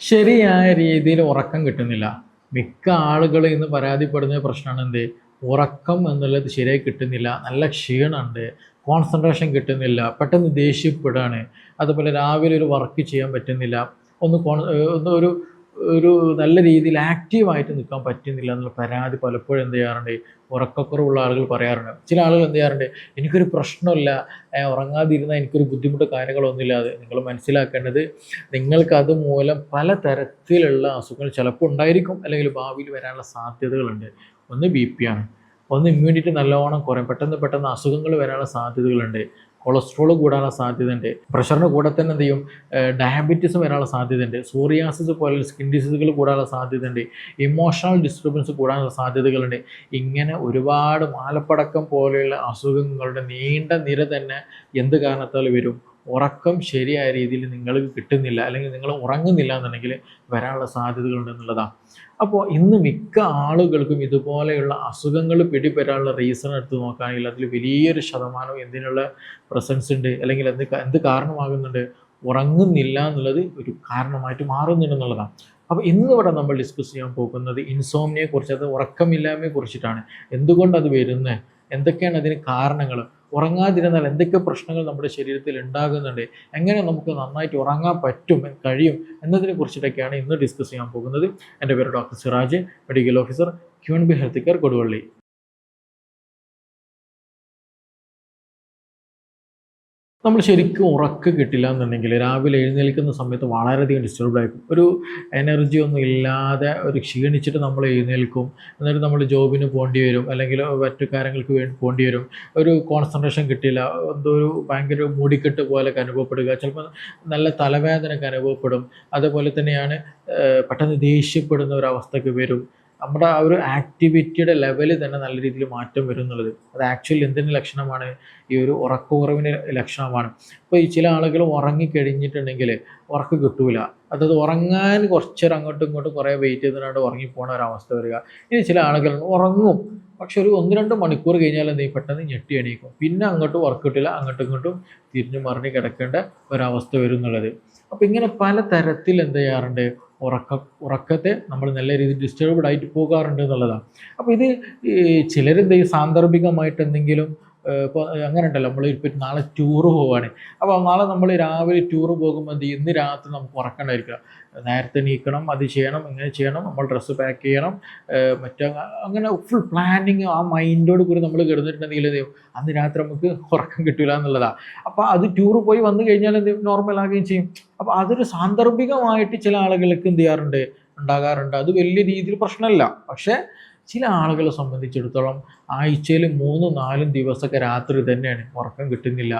ശരിയായ രീതിയിൽ ഉറക്കം കിട്ടുന്നില്ല. മിക്ക ആളുകളും ഇന്ന് പരാതിപ്പെടുന്ന പ്രശ്നമാണ് എന്ത്? ഉറക്കം എന്നുള്ളത് ശരിയായി കിട്ടുന്നില്ല. നല്ല ക്ഷീണമുണ്ട്, കോൺസെൻട്രേഷൻ കിട്ടുന്നില്ല, പെട്ടെന്ന് ദേഷ്യപ്പെടുകയാണ്. അതുപോലെ രാവിലെ ഒരു വർക്ക് ചെയ്യാൻ പറ്റുന്നില്ല. ഒന്ന് കോൺ ഒന്ന് ഒരു ഒരു നല്ല രീതിയിൽ ആക്റ്റീവായിട്ട് നിൽക്കാൻ പറ്റുന്നില്ല എന്നുള്ള പരാതി പലപ്പോഴും എന്ത് ചെയ്യാറുണ്ട്? ഉറക്കക്കുറവുള്ള ആളുകൾ പറയാറുണ്ട്. ചില ആളുകൾ എന്ത് ചെയ്യാറുണ്ട്? എനിക്കൊരു പ്രശ്നമില്ല, ഉറങ്ങാതിരുന്നാൽ എനിക്കൊരു ബുദ്ധിമുട്ടോ കാര്യങ്ങളൊന്നുമില്ല. അത് നിങ്ങൾ മനസ്സിലാക്കേണ്ടത്, നിങ്ങൾക്ക് അതുമൂലം പല തരത്തിലുള്ള അസുഖങ്ങൾ ചിലപ്പോൾ ഉണ്ടായിരിക്കും, അല്ലെങ്കിൽ ഭാവിയിൽ വരാനുള്ള സാധ്യതകളുണ്ട്. ഒന്ന് ബി പി ആണ്, ഒന്ന് ഇമ്മ്യൂണിറ്റി നല്ലോണം കുറയും, പെട്ടെന്ന് പെട്ടെന്ന് അസുഖങ്ങൾ വരാനുള്ള സാധ്യതകളുണ്ട്, കൊളസ്ട്രോൾ കൂടാനുള്ള സാധ്യതയുണ്ട്, പ്രഷറിന് കൂടെ തന്നെ എന്ത് ചെയ്യും, ഡയബറ്റീസ് വരാനുള്ള സാധ്യതയുണ്ട്, സോറിയാസിസ് പോലുള്ള സ്കിൻ ഡിസീസുകൾ കൂടാനുള്ള സാധ്യതയുണ്ട്, ഇമോഷണൽ ഡിസ്റ്റർബൻസ് കൂടാനുള്ള സാധ്യതകളുണ്ട്. ഇങ്ങനെ ഒരുപാട് മാലപ്പടക്കം പോലെയുള്ള അസുഖങ്ങളുടെ നീണ്ട നിര തന്നെ എന്ത് കാരണത്താൽ വരും? ഉറക്കം ശരിയായ രീതിയിൽ നിങ്ങൾക്ക് കിട്ടുന്നില്ല, അല്ലെങ്കിൽ നിങ്ങൾ ഉറങ്ങുന്നില്ല എന്നുണ്ടെങ്കിൽ വരാനുള്ള സാധ്യതകളുണ്ട് എന്നുള്ളതാണ്. അപ്പോൾ ഇന്ന് മിക്ക ആളുകൾക്കും ഇതുപോലെയുള്ള അസുഖങ്ങൾ പിടിപെടാനുള്ള റീസൺ എടുത്ത് നോക്കുകയാണെങ്കിൽ അതിൽ വലിയൊരു ശതമാനം എന്തിനുള്ള പ്രസൻസ് ഉണ്ട്, അല്ലെങ്കിൽ എന്ത് കാരണമാകുന്നുണ്ട്? ഉറങ്ങുന്നില്ല എന്നുള്ളത് ഒരു കാരണമായിട്ട് മാറുന്നുണ്ട് എന്നുള്ളതാണ്. അപ്പോൾ ഇന്നിവിടെ നമ്മൾ ഡിസ്കസ് ചെയ്യാൻ പോകുന്നത് ഇൻസോംനിയയെ കുറിച്ച്, അത് ഉറക്കമില്ലായ്മയെ കുറിച്ചിട്ടാണ്. എന്തുകൊണ്ട് അത് വരുന്നത്, എന്തൊക്കെയാണ് അതിന് കാരണങ്ങൾ, ഉറങ്ങാതിരുന്നാൽ എന്തൊക്കെ പ്രശ്നങ്ങൾ നമ്മുടെ ശരീരത്തിൽ ഉണ്ടാകുന്നുണ്ട്, എങ്ങനെ നമുക്ക് നന്നായിട്ട് ഉറങ്ങാൻ കഴിയും എന്നതിനെ കുറിച്ചിട്ടൊക്കെയാണ് ഇന്ന് ഡിസ്കസ് ചെയ്യാൻ പോകുന്നത്. എൻ്റെ പേര് doctor Siraj, medical officer, QNB health care, Koduvally. നമ്മൾ ശരിക്കും ഉറക്കം കിട്ടില്ല എന്നുണ്ടെങ്കിൽ രാവിലെ എഴുന്നേൽക്കുന്ന സമയത്ത് വളരെയധികം ഡിസ്റ്റർബ്ഡ് ആയിരിക്കും. ഒരു എനർജി ഒന്നും ഇല്ലാതെ ഒരു ക്ഷീണിച്ചിട്ട് നമ്മൾ എഴുന്നേൽക്കും. എന്നിട്ട് നമ്മൾ ജോബിന് പോകേണ്ടി വരും, അല്ലെങ്കിൽ മറ്റു കാര്യങ്ങൾക്ക് വേണ്ടി പോകേണ്ടി വരും. ഒരു കോൺസെൻട്രേഷൻ കിട്ടില്ല, എന്തോ ഒരു ഭയങ്കര മൂടിക്കെട്ട് പോലെയൊക്കെ അനുഭവപ്പെടുക, ചിലപ്പോൾ നല്ല തലവേദനയൊക്കെ അനുഭവപ്പെടും. അതുപോലെ തന്നെയാണ് പെട്ടെന്ന് ദേഷ്യപ്പെടുന്ന ഒരു അവസ്ഥയ്ക്ക് വരും. നമ്മുടെ ആ ഒരു ആക്ടിവിറ്റിയുടെ ലെവല് തന്നെ നല്ല രീതിയിൽ മാറ്റം വരും എന്നുള്ളത്, അത് ആക്ച്വലി എന്തിൻ്റെ ലക്ഷണമാണ്? ഈ ഒരു ഉറക്കക്കുറവിൻ്റെ ലക്ഷണമാണ്. ഇപ്പോൾ ഈ ചില ആളുകൾ ഉറങ്ങിക്കഴിഞ്ഞിട്ടുണ്ടെങ്കിൽ ഉറക്കം കിട്ടൂല, അതായത് ഉറങ്ങാൻ കുറച്ചേരം അങ്ങോട്ടും ഇങ്ങോട്ടും കുറേ വെയിറ്റ് ചെയ്തിട്ട് ഉറങ്ങിപ്പോണ ഒരവസ്ഥ വരിക. ഇനി ചില ആളുകൾ ഉറങ്ങും, പക്ഷെ ഒരു 1-2 മണിക്കൂർ കഴിഞ്ഞാൽ എന്ത് ചെയ്യും? പെട്ടെന്ന് ഞെട്ടി എണീക്കും, പിന്നെ അങ്ങോട്ടും ഉറക്കം കിട്ടില്ല, അങ്ങോട്ടും ഇങ്ങോട്ടും തിരിഞ്ഞു മറിഞ്ഞ് കിടക്കേണ്ട ഒരവസ്ഥ വരും എന്നുള്ളത്. അപ്പോൾ ഇങ്ങനെ പല തരത്തിൽ എന്ത് ചെയ്യാറുണ്ട്? ഉറക്കത്തെ നമ്മൾ നല്ല രീതിയിൽ ഡിസ്റ്റർബ്ഡ് ആയിട്ട് പോകാറുണ്ട് എന്നുള്ളതാണ്. അപ്പോൾ ഇത് ചിലരെന്ത് ചെയ്യും? സാന്ദർഭികമായിട്ട് എന്തെങ്കിലും ഇപ്പോൾ അങ്ങനെ ഉണ്ടല്ലോ, നമ്മൾ ഇപ്പം നാളെ ടൂറ് പോവുകയാണ്. അപ്പോൾ നാളെ നമ്മൾ രാവിലെ ടൂറ് പോകുമ്പോൾ എന്ത് ചെയ്യും? ഇന്ന് രാത്രി നമുക്ക് ഉറക്കണ്ടായിരിക്കുക, നേരത്തെ എണീക്കണം, അത് ചെയ്യണം, ഇങ്ങനെ ചെയ്യണം, നമ്മൾ ഡ്രസ്സ് പാക്ക് ചെയ്യണം, മറ്റേ അങ്ങനെ ഫുൾ പ്ലാനിങ് ആ മൈൻഡോട് കൂടി നമ്മൾ കിടന്നിട്ടുണ്ടെങ്കിൽ എന്ത് ചെയ്യും? അന്ന് രാത്രി നമുക്ക് ഉറക്കം കിട്ടില്ല എന്നുള്ളതാണ്. അപ്പോൾ അത് ടൂറ് പോയി വന്നു കഴിഞ്ഞാൽ എന്ത് ചെയ്യും? നോർമലാകുകയും ചെയ്യും. അപ്പോൾ അതൊരു സാന്ദർഭികമായിട്ട് ചില ആളുകൾക്ക് എന്ത് ചെയ്യാറുണ്ട്? ഉണ്ടാകാറുണ്ട്. അത് വലിയ രീതിയിൽ പ്രശ്നമല്ല. പക്ഷേ ചില ആളുകളെ സംബന്ധിച്ചിടത്തോളം ആഴ്ചയിൽ 3-4 ദിവസമൊക്കെ രാത്രി തന്നെയാണ് ഉറക്കം കിട്ടുന്നില്ല.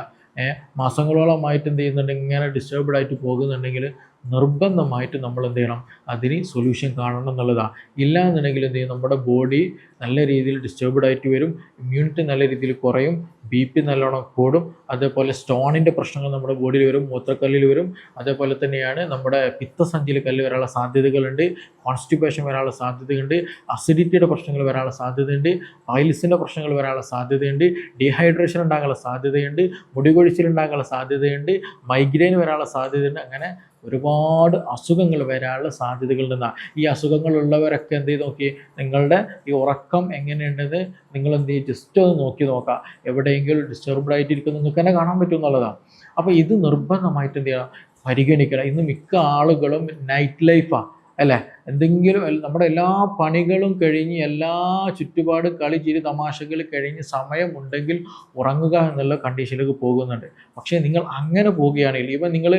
മാസങ്ങളോളമായിട്ട് എന്ത് ചെയ്യുന്നുണ്ട്? ഇങ്ങനെ ഡിസ്റ്റർബ്ഡ് ആയിട്ട് പോകുന്നുണ്ടെങ്കിൽ നിർബന്ധമായിട്ട് നമ്മൾ എന്ത് ചെയ്യണം? അതിന് സൊല്യൂഷൻ കാണണം എന്നുള്ളതാണ്. ഇല്ല എന്നുണ്ടെങ്കിൽ എന്ത് ചെയ്യും? നമ്മുടെ ബോഡി നല്ല രീതിയിൽ ഡിസ്റ്റർബ്ഡ് ആയിട്ട് വരും, ഇമ്മ്യൂണിറ്റി നല്ല രീതിയിൽ കുറയും, BP നല്ലോണം കൂടും, അതേപോലെ സ്റ്റോണിൻ്റെ പ്രശ്നങ്ങൾ നമ്മുടെ ബോഡിയിൽ വരും, മൂത്രക്കല്ലിൽ വരും, അതേപോലെ തന്നെയാണ് നമ്മുടെ പിത്തസഞ്ചിയിൽ കല്ല് വരാനുള്ള സാധ്യതകളുണ്ട്, കോൺസ്റ്റിപ്പേഷൻ വരാനുള്ള സാധ്യതയുണ്ട്, അസിഡിറ്റിയുടെ പ്രശ്നങ്ങൾ വരാനുള്ള സാധ്യതയുണ്ട്, പൈൽസിൻ്റെ പ്രശ്നങ്ങൾ വരാനുള്ള സാധ്യതയുണ്ട്, ഡീഹൈഡ്രേഷൻ ഉണ്ടാകാനുള്ള സാധ്യതയുണ്ട്, മുടികൊഴിച്ചിൽ ഉണ്ടാകാനുള്ള സാധ്യതയുണ്ട്, മൈഗ്രെയിൻ വരാനുള്ള സാധ്യതയുണ്ട്. അങ്ങനെ ഒരുപാട് അസുഖങ്ങൾ വരാനുള്ള സാധ്യതകളുണ്ടെന്നാണ്. ഈ അസുഖങ്ങളുള്ളവരൊക്കെ എന്ത് ചെയ്ത് നോക്കി? നിങ്ങളുടെ ഈ ഉറക്കം എങ്ങനെയുണ്ടെന്ന് നിങ്ങൾ എന്ത് ചെയ്യും? ജസ്റ്റ് ഒന്ന് നോക്കി നോക്കാം. എവിടെയെങ്കിലും ഡിസ്റ്റർബ്ഡ് ആയിട്ടിരിക്കുന്നു നിങ്ങൾക്ക് തന്നെ കാണാൻ പറ്റും എന്നുള്ളതാണ്. അപ്പോൾ ഇത് നിർബന്ധമായിട്ട് എന്ത് ചെയ്യണം? പരിഗണിക്കണം. ഇന്ന് മിക്ക ആളുകളും നൈറ്റ് ലൈഫാണ് അല്ലേ? എന്തെങ്കിലും നമ്മുടെ എല്ലാ പണികളും കഴിഞ്ഞ്, എല്ലാ ചുറ്റുപാട് കളി ചിരി തമാശകൾ കഴിഞ്ഞ് സമയമുണ്ടെങ്കിൽ ഉറങ്ങുക എന്നുള്ള കണ്ടീഷനിലേക്ക് പോകുന്നുണ്ട്. പക്ഷേ നിങ്ങൾ അങ്ങനെ പോവുകയാണെങ്കിൽ, ഇവൻ നിങ്ങൾ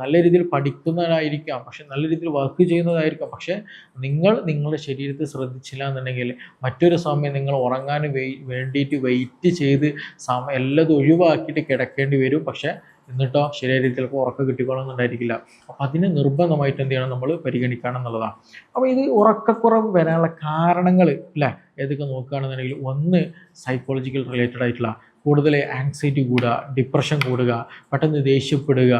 നല്ല രീതിയിൽ പഠിക്കുന്നവരായിരിക്കാം, പക്ഷെ നല്ല രീതിയിൽ വർക്ക് ചെയ്യുന്നതായിരിക്കാം, പക്ഷേ നിങ്ങൾ നിങ്ങളുടെ ശരീരത്തെ ശ്രദ്ധിച്ചില്ല എന്നുണ്ടെങ്കിൽ മറ്റൊരു സമയം നിങ്ങൾ ഉറങ്ങാൻ വേണ്ടിയിട്ട് വെയിറ്റ് ചെയ്ത് എല്ലതും ഒഴിവാക്കിയിട്ട് കിടക്കേണ്ടി വരും. പക്ഷേ എന്നിട്ടോ ശരിയായ രീതിയിൽ ചിലപ്പോൾ ഉറക്കം കിട്ടിക്കോളണമെന്നുണ്ടായിരിക്കില്ല. അപ്പോൾ അതിനെ നിർബന്ധമായിട്ട് എന്ത് ചെയ്യണം? നമ്മൾ പരിഗണിക്കണം എന്നുള്ളതാണ്. അപ്പോൾ ഇത് ഉറക്കക്കുറവ് വരാനുള്ള കാരണങ്ങൾ അല്ലേ ഏതൊക്കെ നോക്കുകയാണെന്നുണ്ടെങ്കിൽ, ഒന്ന് സൈക്കോളജിക്കൽ റിലേറ്റഡ് ആയിട്ടുള്ള കൂടുതൽ ആങ്സൈറ്റി കൂടുക, ഡിപ്രഷൻ കൂടുക, പെട്ടെന്ന് ദേഷ്യപ്പെടുക,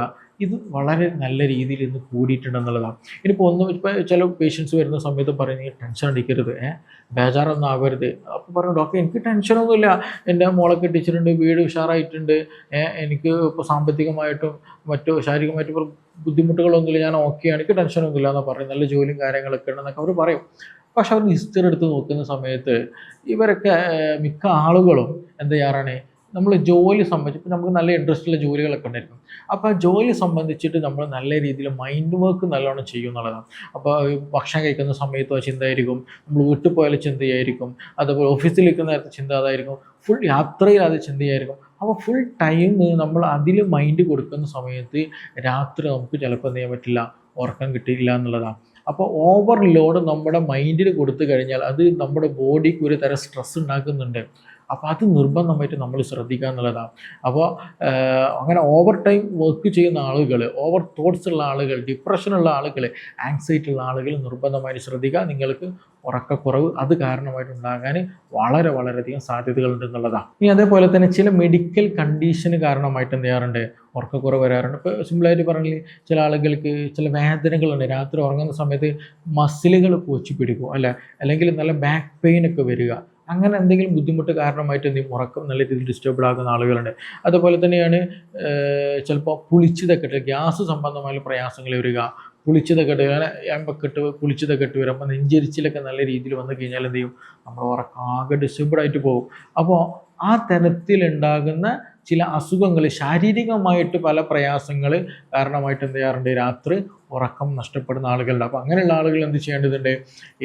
ഇത് വളരെ നല്ല രീതിയിൽ ഇന്ന് കൂടിയിട്ടുണ്ടെന്നുള്ളതാണ്. ഇനിയിപ്പോൾ ഇപ്പോൾ ചില പേഷ്യൻസ് വരുന്ന സമയത്ത് പറയുന്നത് ടെൻഷൻ അടിക്കരുത്, ബേജാറൊന്നും ആവരുത്. അപ്പോൾ പറഞ്ഞു ഡോക്ടർ എനിക്ക് ടെൻഷനൊന്നുമില്ല, എൻ്റെ മോളെ കെട്ടിച്ചിട്ടുണ്ട്, വീട് ഉഷാറായിട്ടുണ്ട്, എനിക്ക് ഇപ്പോൾ സാമ്പത്തികമായിട്ടും മറ്റു ശാരീരികമായിട്ടും ബുദ്ധിമുട്ടുകളൊന്നുമില്ല, ഞാൻ ഓക്കെയാണ്, എനിക്ക് ടെൻഷനൊന്നുമില്ല എന്നാണ് പറയും, നല്ല ജോലിയും കാര്യങ്ങളൊക്കെ ഉണ്ടെന്നൊക്കെ അവർ പറയും. പക്ഷെ അവർ ഹിസ്റ്ററി എടുത്ത് നോക്കുന്ന സമയത്ത് ഇവരൊക്കെ മിക്ക ആളുകളും എന്ത് ചെയ്യാറാണ്, നമ്മൾ ജോലി സംബന്ധിച്ച് ഇപ്പോൾ നമുക്ക് നല്ല ഇൻട്രസ്റ്റുള്ള ജോലികളൊക്കെ ഉണ്ടായിരിക്കും. അപ്പോൾ ആ ജോലി സംബന്ധിച്ചിട്ട് നമ്മൾ നല്ല രീതിയിൽ മൈൻഡ് വർക്ക് നല്ലോണം ചെയ്യും എന്നുള്ളതാണ്. അപ്പോൾ ഭക്ഷണം കഴിക്കുന്ന സമയത്തോ ചിന്തയായിരിക്കും, നമ്മൾ വീട്ടിൽ പോയാലും ചിന്തയായിരിക്കും, അതുപോലെ ഓഫീസിൽ നിൽക്കുന്ന നേരത്തെ ചിന്ത അതായിരിക്കും, ഫുൾ യാത്രയിൽ അത് ചിന്തയായിരിക്കും. അപ്പോൾ ഫുൾ ടൈം നമ്മൾ അതിൽ മൈൻഡ് കൊടുക്കുന്ന സമയത്ത് രാത്രി നമുക്ക് ചിലപ്പോൾ എന്ത് ചെയ്യാൻ പറ്റില്ല, ഉറക്കം കിട്ടിയില്ല എന്നുള്ളതാണ്. അപ്പോൾ ഓവർലോഡ് നമ്മുടെ മൈൻഡിൽ കൊടുത്തു കഴിഞ്ഞാൽ അത് നമ്മുടെ ബോഡിക്ക് ഒരു തരം സ്ട്രെസ് ഉണ്ടാക്കുന്നുണ്ട്. അപ്പോൾ അത് നിർബന്ധമായിട്ട് നമ്മൾ ശ്രദ്ധിക്കുക എന്നുള്ളതാണ്. അപ്പോൾ അങ്ങനെ ഓവർ ടൈം വർക്ക് ചെയ്യുന്ന ആളുകൾ, ഓവർ തോട്ട്സ് ഉള്ള ആളുകൾ, ഡിപ്രഷനുള്ള ആളുകൾ, ആങ്സൈറ്റി ഉള്ള ആളുകൾ നിർബന്ധമായിട്ട് ശ്രദ്ധിക്കുക. നിങ്ങൾക്ക് ഉറക്കക്കുറവ് അത് കാരണമായിട്ടുണ്ടാകാൻ വളരെയധികം സാധ്യതകളുണ്ട് എന്നുള്ളതാണ്. ഇനി അതേപോലെ തന്നെ ചില മെഡിക്കൽ കണ്ടീഷന് കാരണമായിട്ട് എന്ത് ചെയ്യാറുണ്ട്, ഉറക്കക്കുറവ് വരാറുണ്ട്. ഇപ്പോൾ സിമ്പിളായിട്ട് പറഞ്ഞാൽ ചില ആളുകൾക്ക് ചില വേദനകളുണ്ട്, രാത്രി ഉറങ്ങുന്ന സമയത്ത് മസിലുകൾ കോച്ചി പിടിക്കും, അല്ലെങ്കിൽ നല്ല ബാക്ക് പെയിൻ ഒക്കെ വരിക, അങ്ങനെ എന്തെങ്കിലും ബുദ്ധിമുട്ട് കാരണമായിട്ട് എന്തെങ്കിലും ഉറക്കം നല്ല രീതിയിൽ ഡിസ്റ്റർബ്ഡ് ആകുന്ന ആളുകളുണ്ട്. അതുപോലെ തന്നെയാണ് ചിലപ്പോൾ പുളിച്ചതൊക്കെ ഇട്ട് ഗ്യാസ് സംബന്ധമായ പ്രയാസങ്ങൾ വരിക, പുളിച്ചതൊക്കെ ഇട്ട് അങ്ങനെ എമ്പൊക്കെ ഇട്ട് പുളിച്ചതൊക്കെ ഇട്ട് വരും. അപ്പോൾ നെഞ്ചരിച്ചിലൊക്കെ നല്ല രീതിയിൽ വന്നു കഴിഞ്ഞാൽ എന്ത് ചെയ്യും, നമ്മൾ ഉറക്കം ആകെ ഡിസ്റ്റർബ്ഡ് ആയിട്ട് പോകും. അപ്പോൾ ആ തരത്തിലുണ്ടാകുന്ന ചില അസുഖങ്ങൾ, ശാരീരികമായിട്ട് പല പ്രയാസങ്ങൾ കാരണമായിട്ട് എന്ത് ചെയ്യാറുണ്ട്, രാത്രി ഉറക്കം നഷ്ടപ്പെടുന്ന ആളുകളുണ്ട്. അപ്പോൾ അങ്ങനെയുള്ള ആളുകൾ എന്ത് ചെയ്യേണ്ടതുണ്ട്,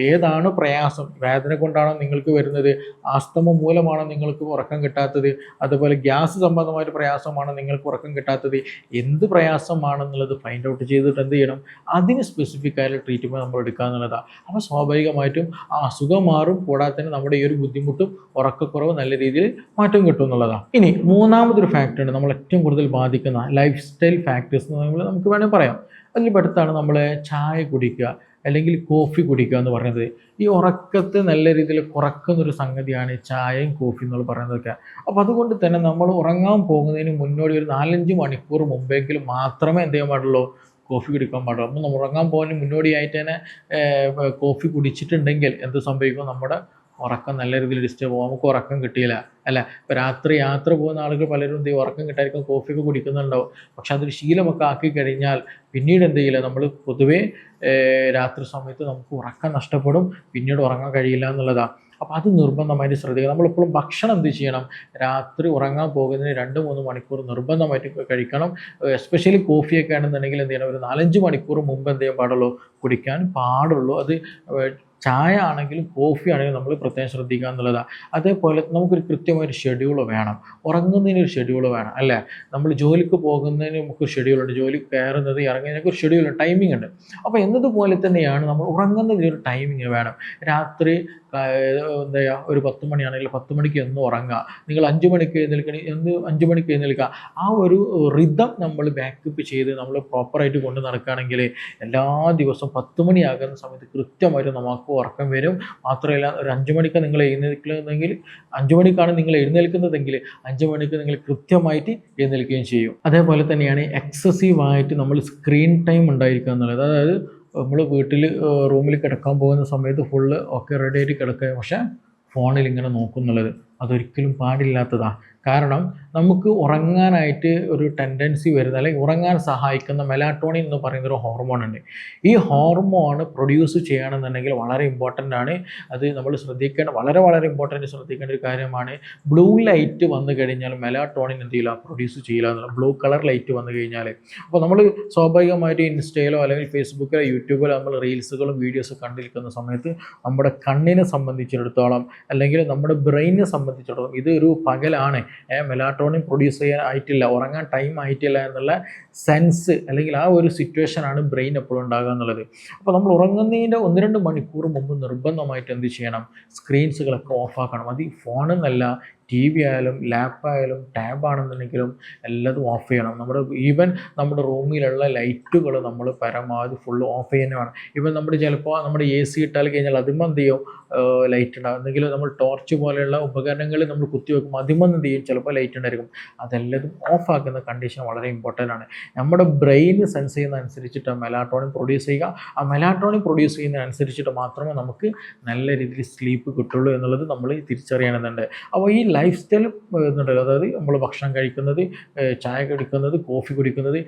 ഏതാണ് പ്രയാസം, വേദന കൊണ്ടാണോ നിങ്ങൾക്ക് വരുന്നത്, ആസ്തമ മൂലമാണോ നിങ്ങൾക്ക് ഉറക്കം കിട്ടാത്തത്, അതുപോലെ ഗ്യാസ് സംബന്ധമായിട്ട് പ്രയാസമാണോ നിങ്ങൾക്ക് ഉറക്കം കിട്ടാത്തത്, എന്ത് പ്രയാസമാണെന്നുള്ളത് ഫൈൻഡ് ഔട്ട് ചെയ്തിട്ട് എന്ത് ചെയ്യണം, അതിന് സ്പെസിഫിക് ആയിട്ടുള്ള ട്രീറ്റ്മെൻറ്റ് നമ്മൾ എടുക്കുക എന്നുള്ളതാണ്. അപ്പോൾ സ്വാഭാവികമായിട്ടും ആ അസുഖം മാറും, കൂടാതെ തന്നെ നമ്മുടെ ഈ ഒരു ബുദ്ധിമുട്ടും ഉറക്കക്കുറവ് നല്ല രീതിയിൽ മാറ്റം കിട്ടും എന്നുള്ളതാണ്. ഇനി മൂന്നാമതൊരു ഫാക്ടറുണ്ട് നമ്മൾ ഏറ്റവും കൂടുതൽ ബാധിക്കുന്ന ലൈഫ് സ്റ്റൈൽ ഫാക്ടേഴ്സ് എന്ന് നമുക്ക് വേണമെങ്കിൽ പറയാം. അതിൽ പെടുത്താണ് നമ്മൾ ചായ കുടിക്കുക അല്ലെങ്കിൽ കോഫി കുടിക്കുക എന്ന് പറയുന്നത്. ഈ ഉറക്കത്തെ നല്ല രീതിയിൽ കുറക്കുന്നൊരു സംഗതിയാണ് ചായയും കോഫി എന്നുള്ള പറയുന്നതൊക്കെ. അപ്പോൾ അതുകൊണ്ട് തന്നെ നമ്മൾ ഉറങ്ങാൻ പോകുന്നതിന് മുന്നോടി ഒരു 4-5 മണിക്കൂർ മുമ്പെങ്കിലും മാത്രമേ എന്ത് ചെയ്യാൻ പാടുള്ളൂ, കോഫി കുടിക്കാൻ പാടുള്ളൂ. അപ്പോൾ നമ്മൾ ഉറങ്ങാൻ പോകുന്നതിന് മുന്നോടിയായിട്ട് തന്നെ കോഫി കുടിച്ചിട്ടുണ്ടെങ്കിൽ എന്ത് സംഭവിക്കും, നമ്മുടെ ഉറക്കം നല്ല രീതിയിൽ ഡിസ്റ്റർബ് പോകും, നമുക്ക് ഉറക്കം കിട്ടിയില്ല, ഇപ്പോൾ രാത്രി യാത്ര പോകുന്ന ആളുകൾ പലരും എന്ത് ചെയ്യും, ഉറക്കം കിട്ടായിരിക്കും കോഫിയൊക്കെ കുടിക്കുന്നുണ്ടാവും. പക്ഷെ അതൊരു ശീലമൊക്കെ ആക്കി കഴിഞ്ഞാൽ പിന്നീട് എന്ത് ചെയ്യില്ല, നമ്മൾ പൊതുവേ രാത്രി സമയത്ത് നമുക്ക് ഉറക്കം നഷ്ടപ്പെടും, പിന്നീട് ഉറങ്ങാൻ കഴിയില്ല എന്നുള്ളതാണ്. അപ്പോൾ അത് നിർബന്ധമായിട്ട് ശ്രദ്ധിക്കുക. നമ്മളെപ്പോഴും ഭക്ഷണം എന്ത് ചെയ്യണം, രാത്രി ഉറങ്ങാൻ പോകുന്നതിന് 2-3 മണിക്കൂർ നിർബന്ധമായിട്ട് കഴിക്കണം. എസ്പെഷ്യലി കോഫിയൊക്കെ ആണെന്നുണ്ടെങ്കിൽ എന്ത് ചെയ്യണം, ഒരു 4-5 മണിക്കൂർ മുമ്പ് എന്ത് ചെയ്യാൻ പാടുള്ളൂ, കുടിക്കാൻ പാടുള്ളൂ. അത് ചായ ആണെങ്കിലും കോഫി ആണെങ്കിലും നമ്മൾ പ്രത്യേകം ശ്രദ്ധിക്കുക എന്നുള്ളതാണ്. അതേപോലെ നമുക്കൊരു കൃത്യമായൊരു ഷെഡ്യൂൾ വേണം, ഉറങ്ങുന്നതിനൊരു ഷെഡ്യൂൾ വേണം, നമ്മൾ ജോലിക്ക് പോകുന്നതിന് നമുക്കൊരു ഷെഡ്യൂളുണ്ട്, ജോലി കയറുന്നത് ഇറങ്ങുന്നതിനൊക്കെ ഒരു ഷെഡ്യൂളുണ്ട്, ടൈമിംഗ് ഉണ്ട്. അപ്പോൾ എന്നതുപോലെ തന്നെയാണ് നമ്മൾ ഉറങ്ങുന്നതിനൊരു ടൈമിങ് വേണം. രാത്രി എന്താ ചെയ്യുക, ഒരു 10 മണിയാണെങ്കിൽ 10 മണിക്ക് എന്ന് ഉറങ്ങുക, നിങ്ങൾ 5 മണിക്ക് എഴുന്നേൽക്കണമെങ്കിൽ 5 മണിക്ക് എഴുന്നേൽക്കുക. ആ ഒരു റിതം നമ്മൾ ബാക്കപ്പ് ചെയ്ത് നമ്മൾ പ്രോപ്പറായിട്ട് കൊണ്ട് നടക്കുകയാണെങ്കിൽ എല്ലാ ദിവസവും 10 മണിയാകുന്ന സമയത്ത് കൃത്യമായിട്ട് നമുക്ക് ഉറക്കം വരും. മാത്രമല്ല ഒരു 5 മണിക്ക് നിങ്ങൾ എഴുന്നേൽക്കുന്നതെങ്കിൽ 5 മണിക്കാണ് നിങ്ങൾ എഴുന്നേൽക്കുന്നതെങ്കിൽ 5 മണിക്ക് നിങ്ങൾ കൃത്യമായിട്ട് എഴുന്നേൽക്കുകയും ചെയ്യും. അതേപോലെ തന്നെയാണ് എക്സസീവായിട്ട് നമ്മൾ സ്ക്രീൻ ടൈം ഉണ്ടായിരിക്കുക എന്നുള്ളത്. അതായത് നമ്മൾ വീട്ടിൽ റൂമിൽ കിടക്കാൻ പോകുന്ന സമയത്ത് ഫുള്ള് ഒക്കെ റെഡി ആയിട്ട് കിടക്കുക, പക്ഷേ ഫോണിൽ ഇങ്ങനെ നോക്കുന്നുള്ളത് അതൊരിക്കലും പാടില്ലാത്തതാണ്. കാരണം നമുക്ക് ഉറങ്ങാനായിട്ട് ഒരു ടെൻഡൻസി വരുന്ന അല്ലെങ്കിൽ ഉറങ്ങാൻ സഹായിക്കുന്ന മെലാറ്റോണിൻ എന്ന് പറയുന്നൊരു ഹോർമോൺ ഉണ്ട്. ഈ ഹോർമോൺ പ്രൊഡ്യൂസ് ചെയ്യണമെന്നുണ്ടെങ്കിൽ വളരെ ഇമ്പോർട്ടൻ്റ് ആണ്. അത് നമ്മൾ ശ്രദ്ധിക്കേണ്ട വളരെ ഇമ്പോർട്ടൻ്റ് ശ്രദ്ധിക്കേണ്ട ഒരു കാര്യമാണ്. ബ്ലൂ ലൈറ്റ് വന്നു കഴിഞ്ഞാൽ മെലാറ്റോണിൻ എന്ത് ചെയ്യില്ല, പ്രൊഡ്യൂസ് ചെയ്യില്ല എന്നുള്ള. ബ്ലൂ കളർ ലൈറ്റ് വന്നു കഴിഞ്ഞാൽ അപ്പോൾ നമ്മൾ സ്വാഭാവികമായിട്ട് ഇൻസ്റ്റയിലോ അല്ലെങ്കിൽ ഫേസ്ബുക്കിലോ യൂട്യൂബിലോ നമ്മൾ റീൽസുകളും വീഡിയോസും കണ്ടിരിക്കുന്ന സമയത്ത് നമ്മുടെ കണ്ണിനെ സംബന്ധിച്ചിടത്തോളം അല്ലെങ്കിൽ നമ്മുടെ ബ്രെയിനിനെ സംബന്ധിച്ചിടത്തോളം ഇത് ഒരു പകലാണ്, മെലാറ്റോണിൻ പ്രൊഡ്യൂസ് ചെയ്യാൻ ആയിട്ടില്ല, ഉറങ്ങാൻ ടൈം ആയിട്ടില്ല എന്നുള്ള സെൻസ് അല്ലെങ്കിൽ ആ ഒരു സിറ്റുവേഷനാണ് ബ്രെയിൻ എപ്പോഴും ഉണ്ടാകുക എന്നുള്ളത്. അപ്പോൾ നമ്മൾ ഉറങ്ങുന്നതിൻ്റെ 1-2 മണിക്കൂർ മുമ്പ് നിർബന്ധമായിട്ട് എന്ത് ചെയ്യണം, സ്ക്രീൻസുകളൊക്കെ ഓഫാക്കണം. അത് ഈ ഫോണെന്നല്ല ടി വി ആയാലും ലാപ്പായാലും ടാബാണെന്നുണ്ടെങ്കിലും എല്ലാതും ഓഫ് ചെയ്യണം. നമ്മുടെ റൂമിലുള്ള ലൈറ്റുകൾ നമ്മൾ പരമാവധി ഫുള്ള് ഓഫ് ചെയ്യുന്നത് വേണം. ഇവൻ ചിലപ്പോൾ നമ്മുടെ എ സി ഇട്ടാൽ കഴിഞ്ഞാൽ അതിന്മേൽ എന്ത് ചെയ്യും, ലൈറ്റ് ഉണ്ടാകും. എന്തെങ്കിലും നമ്മൾ ടോർച്ച് പോലെയുള്ള ഉപകരണങ്ങൾ നമ്മൾ കുത്തിവെക്കും, അതിന്മേൽ എന്ത് ചെയ്യും, ചിലപ്പോൾ ലൈറ്റ് ഉണ്ടായിരിക്കും. അതെല്ലതും ഓഫാക്കുന്ന കണ്ടീഷൻ വളരെ ഇമ്പോർട്ടൻ്റ് ആണ്. നമ്മുടെ ബ്രെയിൻ സെൻസ് ചെയ്യുന്നതനുസരിച്ചിട്ട് മെലാറ്റോണിൻ പ്രൊഡ്യൂസ് ചെയ്യുക. ആ മെലാറ്റോണിൻ പ്രൊഡ്യൂസ് ചെയ്യുന്നതനുസരിച്ചിട്ട് മാത്രമേ നമുക്ക് നല്ല രീതിയിൽ സ്ലീപ്പ് കിട്ടുള്ളൂ എന്നുള്ളത് നമ്മൾ തിരിച്ചറിയണമെന്നുണ്ട്. അപ്പോൾ ഈ ലൈഫ് സ്റ്റൈൽ എന്നുണ്ടല്ലോ, അതായത് നമ്മൾ ഭക്ഷണം കഴിക്കുന്നത്, ചായ കുടിക്കുന്നത്, കോഫി കുടിക്കുന്നത്,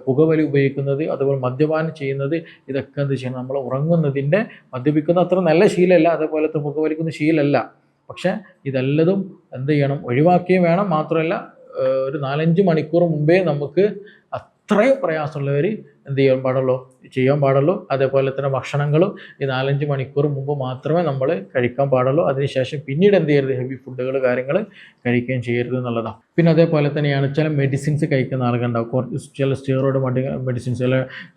പുകവലി ഉപയോഗിക്കുന്നത്, അതുപോലെ മദ്യപാനം ചെയ്യുന്നത്, ഇതൊക്കെ എന്ത് ചെയ്യണം, നമ്മൾ ഉറങ്ങുന്നതിൻ്റെ മദ്യപിക്കുന്ന അത്ര നല്ല ശീലമല്ല, അതേപോലത്തെ പുകവലിക്കുന്ന ശീലമല്ല. പക്ഷേ ഇതെല്ലതും എന്ത് ചെയ്യണം, ഒഴിവാക്കുകയും വേണം. മാത്രമല്ല ഒരു 4-5 മണിക്കൂർ മുമ്പേ നമുക്ക് അത്രയും പ്രയാസമുള്ളവർ എന്ത് ചെയ്യാൻ പാടുള്ളൂ. അതേപോലെ തന്നെ ഭക്ഷണങ്ങളും ഈ 4-5 മണിക്കൂർ മുമ്പ് മാത്രമേ നമ്മൾ കഴിക്കാൻ പാടുള്ളൂ. അതിനുശേഷം പിന്നീട് എന്ത് ചെയ്യരുത്, ഹെവി ഫുഡുകൾ കാര്യങ്ങൾ കഴിക്കുകയും ചെയ്യരുത് എന്നുള്ളതാണ്. പിന്നെ അതേപോലെ തന്നെയാണ് ചില മെഡിസിൻസ് കഴിക്കുന്ന ആളുകളുണ്ടാവും, ചില സ്റ്റിറോയിഡ് മെഡിസിൻസ്,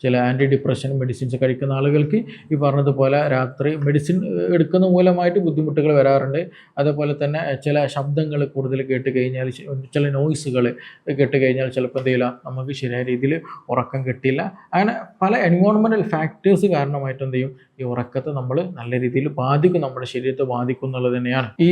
ചില ആൻറ്റി ഡിപ്രഷൻ മെഡിസിൻസ് കഴിക്കുന്ന ആളുകൾക്ക് ഈ പറഞ്ഞതുപോലെ രാത്രി മെഡിസിൻ എടുക്കുന്ന മൂലമായിട്ട് ബുദ്ധിമുട്ടുകൾ വരാറുണ്ട്. അതേപോലെ തന്നെ ചില ശബ്ദങ്ങൾ കൂടുതൽ കേട്ട് കഴിഞ്ഞാൽ, ചില നോയ്സുകൾ കേട്ട് കഴിഞ്ഞാൽ ചിലപ്പോൾ എന്ത് ചെയ്യില്ല, നമുക്ക് ശരിയായ രീതിയിൽ ഉറക്കം കിട്ടില്ല. അങ്ങനെ പല എൻവയോൺമെൻറ്റൽ ഫാക്ടേഴ്സ് കാരണമായിട്ട് എന്ത് ചെയ്യും, ഈ ഉറക്കത്തെ നമ്മൾ നല്ല രീതിയിൽ ബാധിക്കും, നമ്മുടെ ശരീരത്തെ ബാധിക്കും എന്നുള്ളത് തന്നെയാണ്. ഈ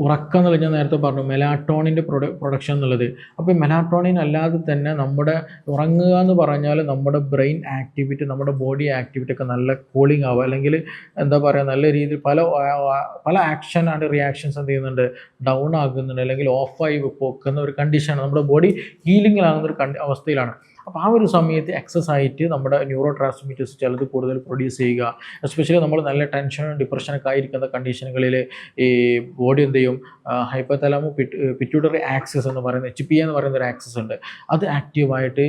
ഉറക്കം എന്നുള്ളത് ഞാൻ നേരത്തെ പറഞ്ഞു, മെലാറ്റോണിൻ്റെ പ്രൊഡക്ഷൻ എന്നുള്ളത്. അപ്പോൾ ഈ മെലാറ്റോണിൻ അല്ലാതെ തന്നെ നമ്മുടെ ഉറങ്ങുക എന്ന് പറഞ്ഞാൽ നമ്മുടെ ബ്രെയിൻ ആക്ടിവിറ്റി, നമ്മുടെ ബോഡി ആക്ടിവിറ്റി ഒക്കെ നല്ല കൂളിംഗ് ആവുക, അല്ലെങ്കിൽ എന്താ പറയുക, നല്ല രീതിയിൽ പല ആക്ഷൻ ആൻഡ് റിയാക്ഷൻസ് എന്ത് ചെയ്യുന്നുണ്ട്, ഡൗൺ ആകുന്നുണ്ട്, അല്ലെങ്കിൽ ഓഫായി പോക്കുന്ന ഒരു കണ്ടീഷനാണ്. നമ്മുടെ ബോഡി ഹീലിങ്ങിലാകുന്ന ഒരു അവസ്ഥയിലാണ്. അപ്പോൾ ആ ഒരു സമയത്ത് എക്സസ് ആയിട്ട് നമ്മുടെ ന്യൂറോ ട്രാൻസ്മിറ്റേഴ്സ് ചിലത് കൂടുതൽ പ്രൊഡ്യൂസ് ചെയ്യുക. എസ്പെഷ്യലി നമ്മൾ നല്ല ടെൻഷനും ഡിപ്രഷനൊക്കെ ആയിരിക്കുന്ന കണ്ടീഷനുകളിൽ ഈ ബോഡി എന്ത് ചെയ്യും, ഹൈപ്പോതലാമോ പിറ്റ്യൂട്ടറി ആക്സിസ് എന്ന് പറയുന്ന HPA എന്ന് പറയുന്ന ഒരു ആക്സിസ് ഉണ്ട്, അത് ആക്റ്റീവായിട്ട്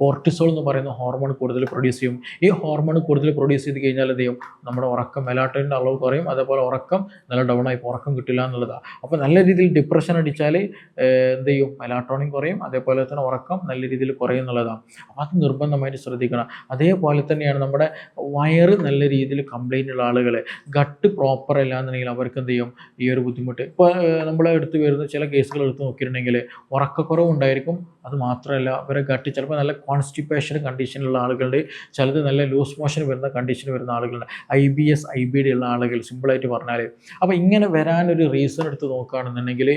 കോർട്ടിസോൾ എന്ന് പറയുന്ന ഹോർമോൺ കൂടുതൽ പ്രൊഡ്യൂസ് ചെയ്യും. ഈ ഹോർമോൺ കൂടുതൽ പ്രൊഡ്യൂസ് ചെയ്ത് കഴിഞ്ഞാൽ എന്ത് ചെയ്യും, നമ്മുടെ ഉറക്കം, മെലാറ്റോണിൻ്റെ അളവ് കുറയും. അതേപോലെ ഉറക്കം നല്ല ഡൗൺ ആയി, ഉറക്കം കിട്ടില്ല എന്നുള്ളതാണ്. അപ്പോൾ നല്ല രീതിയിൽ ഡിപ്രഷൻ അടിച്ചാൽ എന്ത് ചെയ്യും, മെലാറ്റോണിൻ കുറയും. അതേപോലെ തന്നെ ഉറക്കം നല്ല രീതിയിൽ കുറയും എന്നുള്ളതാണ്. അപ്പോൾ അത് നിർബന്ധമായിട്ട് ശ്രദ്ധിക്കണം. അതേപോലെ തന്നെയാണ് നമ്മുടെ വയറ് നല്ല രീതിയിൽ കംപ്ലൈൻ്റ് ഉള്ള ആളുകൾ, ഗട്ട് പ്രോപ്പർ അല്ല എന്നുണ്ടെങ്കിൽ അവർക്ക് എന്ത് ചെയ്യും, ഈ ഒരു ബുദ്ധിമുട്ട്. ഇപ്പോൾ നമ്മളെ എടുത്ത് വരുന്ന ചില കേസുകൾ എടുത്ത് നോക്കിയിട്ടുണ്ടെങ്കിൽ ഉറക്കക്കുറവുണ്ടായിരിക്കും. അത് മാത്രമല്ല അവരെ ഗട്ട് ചിലപ്പോൾ നല്ല കോൺസ്റ്റിപ്പേഷൻ കണ്ടീഷനുള്ള ആളുകളുണ്ട്, ചിലത് നല്ല ലൂസ് മോഷൻ വരുന്ന കണ്ടീഷൻ വരുന്ന ആളുകളുണ്ട്, IBS IBD ഉള്ള ആളുകൾ, സിമ്പിളായിട്ട് പറഞ്ഞാൽ. അപ്പോൾ ഇങ്ങനെ വരാനൊരു റീസൺ എടുത്ത് നോക്കുകയാണെന്നുണ്ടെങ്കിൽ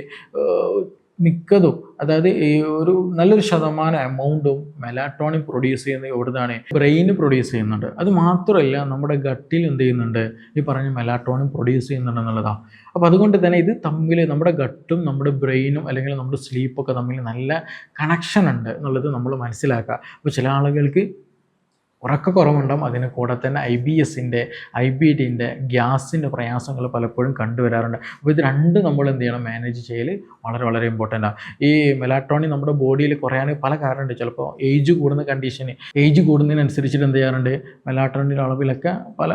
മിക്കതും, അതായത് ഈ ഒരു നല്ലൊരു ശതമാനം എമൗണ്ടും മെലാറ്റോണിൻ പ്രൊഡ്യൂസ് ചെയ്യുന്നത് എവിടുന്നാണ്, ബ്രെയിൻ പ്രൊഡ്യൂസ് ചെയ്യുന്നുണ്ട്. അത് മാത്രമല്ല നമ്മുടെ ഗട്ടിൽ എന്ത് ചെയ്യുന്നുണ്ട്, ഈ പറഞ്ഞ മെലാറ്റോണിൻ പ്രൊഡ്യൂസ് ചെയ്യുന്നുണ്ട് എന്നുള്ളതാണ്. അപ്പോൾ അതുകൊണ്ട് തന്നെ ഇത് തമ്മിൽ, നമ്മുടെ ഗട്ടും നമ്മുടെ ബ്രെയിനും അല്ലെങ്കിൽ നമ്മുടെ സ്ലീപ്പൊക്കെ തമ്മിൽ നല്ല കണക്ഷൻ ഉണ്ട് എന്നുള്ളത് നമ്മൾ മനസ്സിലാക്കുക. അപ്പോൾ ചില ആളുകൾക്ക് ഉറക്കക്കുറവുണ്ടാകും, അതിന് കൂടെ തന്നെ IBDൻ്റെ ഗ്യാസിൻ്റെ പ്രയാസങ്ങൾ പലപ്പോഴും കണ്ടുവരാറുണ്ട്. അപ്പോൾ ഇത് രണ്ടും നമ്മൾ എന്ത് ചെയ്യണം, മാനേജ് ചെയ്യൽ വളരെ വളരെ ഇമ്പോർട്ടൻ്റ് ആണ്. ഈ മെലാറ്റോണിൻ നമ്മുടെ ബോഡിയിൽ കുറയാൻ പല കാരണമുണ്ട്. ചിലപ്പോൾ ഏജ് കൂടുന്നതിനനുസരിച്ചിട്ട് എന്ത് ചെയ്യാറുണ്ട്, മെലാറ്റോണിൻ്റെ അളവിലൊക്കെ പല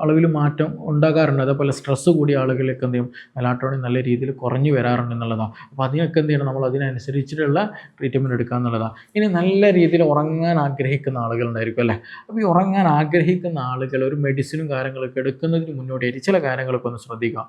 അളവിൽ മാറ്റം ഉണ്ടാകാറുണ്ട്. അതേപോലെ സ്ട്രെസ്സ് കൂടിയ ആളുകളിലൊക്കെ എന്ത് ചെയ്യും, മെലാറ്റോണിൻ നല്ല രീതിയിൽ കുറഞ്ഞു വരാറുണ്ട് എന്നുള്ളതാണ്. അപ്പോൾ അതിനൊക്കെ എന്ത് ചെയ്യണം, നമ്മൾ അതിനനുസരിച്ചിട്ടുള്ള ട്രീറ്റ്മെൻറ്റ് എടുക്കുക എന്നുള്ളതാണ്. ഇനി നല്ല രീതിയിൽ ഉറങ്ങാൻ ആഗ്രഹിക്കുന്ന ആളുകളുണ്ടായിരിക്കും അല്ലേ. അപ്പോൾ ഈ ഉറങ്ങാൻ ആഗ്രഹിക്കുന്ന ആളുകൾ ഒരു മെഡിസിനും കാര്യങ്ങളൊക്കെ എടുക്കുന്നതിന് മുന്നോടിയായിട്ട് ചില കാര്യങ്ങളൊക്കെ ഒന്ന് ശ്രദ്ധിക്കുക.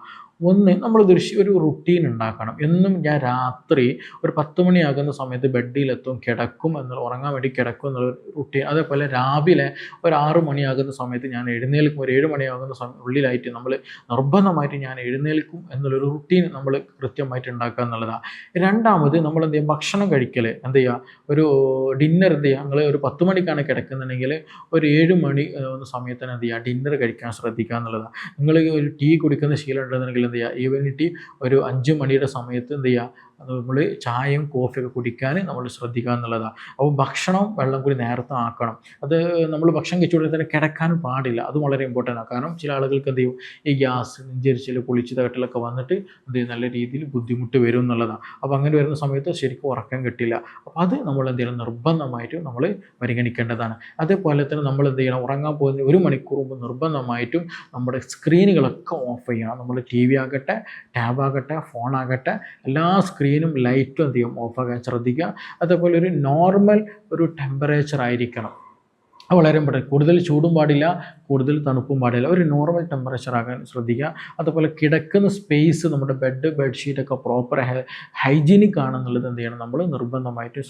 ഒന്ന്, നമ്മൾ ഒരു റുട്ടീൻ ഉണ്ടാക്കണം. എന്നും ഞാൻ രാത്രി ഒരു 10 മണിയാകുന്ന സമയത്ത് ബെഡിലെത്തും, കിടക്കും എന്നുള്ള, ഉറങ്ങാൻ വേണ്ടി കിടക്കും എന്നുള്ള റുട്ടീൻ. അതേപോലെ രാവിലെ ഒരു 6 മണിയാകുന്ന സമയത്ത് ഞാൻ എഴുന്നേൽക്കും, ഒരു 7 മണിയാകുന്ന ഉള്ളിലായിട്ട് നമ്മൾ നിർബന്ധമായിട്ട് ഞാൻ എഴുന്നേൽക്കും എന്നുള്ളൊരു റുട്ടീൻ നമ്മൾ കൃത്യമായിട്ട് ഉണ്ടാക്കുക എന്നുള്ളതാണ്. രണ്ടാമത്, നമ്മൾ എന്ത് ചെയ്യും, ഭക്ഷണം കഴിക്കൽ എന്ത് ചെയ്യുക, ഒരു ഡിന്നർ എന്ത് ചെയ്യുക, നിങ്ങൾ ഒരു 10 മണിക്കാണ് കിടക്കുന്നുണ്ടെങ്കിൽ ഒരു 7 മണി സമയത്ത് തന്നെ എന്ത് ചെയ്യുക, ഡിന്നർ കഴിക്കാൻ ശ്രദ്ധിക്കുക എന്നുള്ളതാണ്. നിങ്ങൾ ഒരു ടീ കുടിക്കുന്ന ശീലം ഉണ്ടെന്നുണ്ടെങ്കിൽ എന്ത് ചെയ്യുക, ഈവനിങ് ടീ ഒരു 5 മണിയുടെ സമയത്ത് എന്ത് ചെയ്യുക, നമ്മൾ ചായയും കോഫിയൊക്കെ കുടിക്കാൻ നമ്മൾ ശ്രദ്ധിക്കുക എന്നുള്ളതാണ്. അപ്പോൾ ഭക്ഷണം, വെള്ളം കൂടി നേരത്തെ ആക്കണം. അത് നമ്മൾ ഭക്ഷണം കഴിച്ചുകൊണ്ട് തന്നെ കിടക്കാനും പാടില്ല, അത് വളരെ ഇമ്പോർട്ടൻ്റ് ആണ്. കാരണം ചില ആളുകൾക്ക് എന്ത് ചെയ്യും, ഈ ഗ്യാസ്, നെഞ്ചരിച്ചിൽ, പൊളിച്ച് തകട്ടലൊക്കെ വന്നിട്ട് എന്ത് ചെയ്യും, നല്ല രീതിയിൽ ബുദ്ധിമുട്ട് വരും എന്നുള്ളതാണ്. അപ്പോൾ അങ്ങനെ വരുന്ന സമയത്ത് ശരിക്കും ഉറക്കം കിട്ടില്ല. അപ്പോൾ അത് നമ്മൾ എന്ത് ചെയ്യണം, നിർബന്ധമായിട്ടും നമ്മൾ പരിഗണിക്കേണ്ടതാണ്. അതേപോലെ തന്നെ നമ്മൾ എന്ത് ചെയ്യണം, ഉറങ്ങാൻ പോകുന്ന 1 മണിക്കൂർ മുമ്പ് നിർബന്ധമായിട്ടും നമ്മുടെ സ്ക്രീനുകളൊക്കെ ഓഫ് ചെയ്യണം. നമ്മൾ TV ആകട്ടെ, ടാബാകട്ടെ, ഫോണാകട്ടെ, എല്ലാ സ്ക്രീനും ലൈറ്റും എന്ത് ചെയ്യും, ഓഫാക്കാൻ ശ്രദ്ധിക്കുക. അതേപോലെ ഒരു നോർമൽ ഒരു ടെമ്പറേച്ചർ ആയിരിക്കണം. അത് വളരെ ഇമ്പോർട്ടൻറ്റ്. കൂടുതൽ ചൂടും പാടില്ല, കൂടുതൽ തണുപ്പും പാടില്ല. ഒരു നോർമൽ ടെമ്പറേച്ചർ ആകാൻ ശ്രദ്ധിക്കുക. അതുപോലെ കിടക്കുന്ന സ്പേസ് നമ്മുടെ ബെഡ്ഷീറ്റൊക്കെ പ്രോപ്പർ ഹൈജീനിക് ആണെന്നുള്ളത് എന്ത് ചെയ്യണം, നമ്മൾ നിർബന്ധമായിട്ട്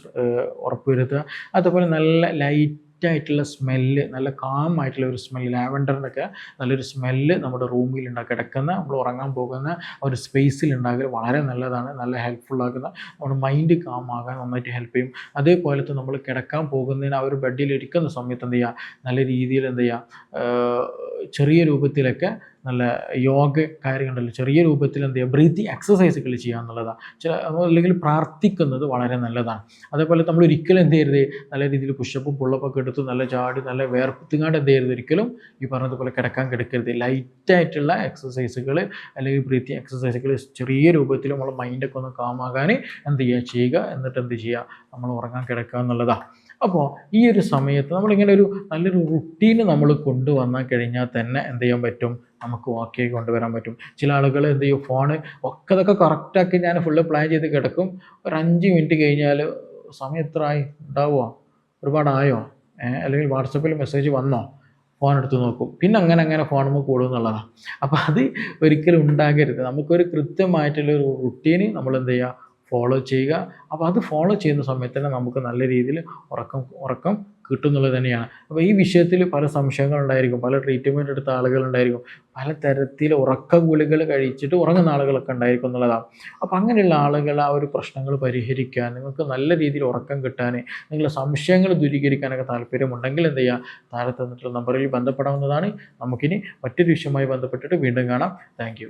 ഉറപ്പുവരുത്തുക. അതുപോലെ നല്ല ലൈറ്റായിട്ടുള്ള സ്മെല്ല്, നല്ല കാം ആയിട്ടുള്ള ഒരു സ്മെല്ല്, ലാവൻഡറിൻ്റെയൊക്കെ നല്ലൊരു സ്മെല്ല് നമ്മുടെ റൂമിൽ ഉണ്ടാക്കുക. കിടക്കുന്ന നമ്മൾ ഉറങ്ങാൻ പോകുന്ന ഒരു സ്പേസിൽ ഉണ്ടാകൽ വളരെ നല്ലതാണ്, നല്ല ഹെൽപ്ഫുൾ ആക്കുന്ന, നമ്മുടെ മൈൻഡ് കാം ആകാൻ നന്നായിട്ട് ഹെൽപ്പ് ചെയ്യും. അതേപോലെ തന്നെ നമ്മൾ കിടക്കാൻ പോകുന്നതിന് ആ ഒരു ബെഡിൽ ഇരിക്കുന്ന സമയത്ത് എന്ത് ചെയ്യുക, നല്ല രീതിയിൽ എന്ത് ചെയ്യുക, ചെറിയ രൂപത്തിലൊക്കെ നല്ല യോഗ കാര്യങ്ങളുണ്ടല്ലോ, ചെറിയ രൂപത്തിൽ എന്ത് ചെയ്യുക, ബ്രീത്തിങ് എക്സസൈസുകൾ ചെയ്യുക എന്നുള്ളതാണ്. അല്ലെങ്കിൽ പ്രാർത്ഥിക്കുന്നത് വളരെ നല്ലതാണ്. അതേപോലെ നമ്മൾ ഒരിക്കലും എന്ത് ചെയ്യരുത്, നല്ല രീതിയിൽ പുഷപ്പും പുള്ളപ്പൊക്കെ എടുത്ത് നല്ല ചാടി നല്ല വേർപ്പുങ്ങാണ്ട് എന്ത് ചെയ്യരുത്, ഒരിക്കലും ഈ പറഞ്ഞതുപോലെ കിടക്കരുത്. ലൈറ്റായിട്ടുള്ള എക്സസൈസുകൾ അല്ലെങ്കിൽ ബ്രീത്തിങ് എക്സസൈസുകൾ ചെറിയ രൂപത്തിൽ നമ്മളെ മൈൻഡൊക്കെ ഒന്ന് കാമാകാൻ എന്ത് ചെയ്യുക, എന്നിട്ട് എന്ത് ചെയ്യുക, നമ്മൾ ഉറങ്ങാൻ കിടക്കുക എന്നുള്ളതാണ്. അപ്പോൾ ഈ ഒരു സമയത്ത് നമ്മളിങ്ങനെ ഒരു നല്ലൊരു റുട്ടീന് നമ്മൾ കൊണ്ടുവന്നാൽ കഴിഞ്ഞാൽ തന്നെ എന്ത് ചെയ്യാൻ പറ്റും, നമുക്ക് ഓക്കെ കൊണ്ടുവരാൻ പറ്റും. ചില ആളുകൾ എന്ത് ചെയ്യും, ഫോണ് ഒക്കെ അതൊക്കെ കറക്റ്റാക്കി ഞാൻ ഫുള്ള് പ്ലാൻ ചെയ്ത് കിടക്കും. ഒരു 5 മിനിറ്റ് കഴിഞ്ഞാൽ സമയം എത്ര ആയി ഉണ്ടാവുമോ, ഒരുപാടായോ, അല്ലെങ്കിൽ വാട്സപ്പിൽ മെസ്സേജ് വന്നോ, ഫോൺ എടുത്ത് നോക്കും. പിന്നെ അങ്ങനെ ഫോണുമ്പോൾ കൂടും എന്നുള്ളതാണ്. അപ്പോൾ അത് ഒരിക്കലും ഉണ്ടാകരുത്. നമുക്കൊരു കൃത്യമായിട്ടുള്ളൊരു റുട്ടീന് നമ്മൾ എന്ത് ചെയ്യുക, ഫോളോ ചെയ്യുക. അപ്പോൾ അത് ഫോളോ ചെയ്യുന്ന സമയത്ത് തന്നെ നമുക്ക് നല്ല രീതിയിൽ ഉറക്കം കിട്ടും എന്നുള്ളത് തന്നെയാണ്. അപ്പോൾ ഈ വിഷയത്തിൽ പല സംശയങ്ങളുണ്ടായിരിക്കും, പല ട്രീറ്റ്മെൻറ്റ് എടുത്ത ആളുകളുണ്ടായിരിക്കും, പല തരത്തിൽ ഉറക്ക ഗുളികകൾ കഴിച്ചിട്ട് ഉറങ്ങുന്ന ആളുകളൊക്കെ ഉണ്ടായിരിക്കും എന്നുള്ളതാണ്. അപ്പോൾ അങ്ങനെയുള്ള ആളുകൾ ആ ഒരു പ്രശ്നങ്ങൾ പരിഹരിക്കാൻ, നിങ്ങൾക്ക് നല്ല രീതിയിൽ ഉറക്കം കിട്ടാൻ, നിങ്ങളുടെ സംശയങ്ങൾ ദൂരീകരിക്കാനൊക്കെ താല്പര്യമുണ്ടെങ്കിൽ എന്ത് ചെയ്യുക, താഴെ തന്നിട്ടുള്ള നമ്പറിൽ ബന്ധപ്പെടാവുന്നതാണ്. നമുക്കിനി മറ്റൊരു വിഷയവുമായി ബന്ധപ്പെട്ടിട്ട് വീണ്ടും കാണാം. താങ്ക്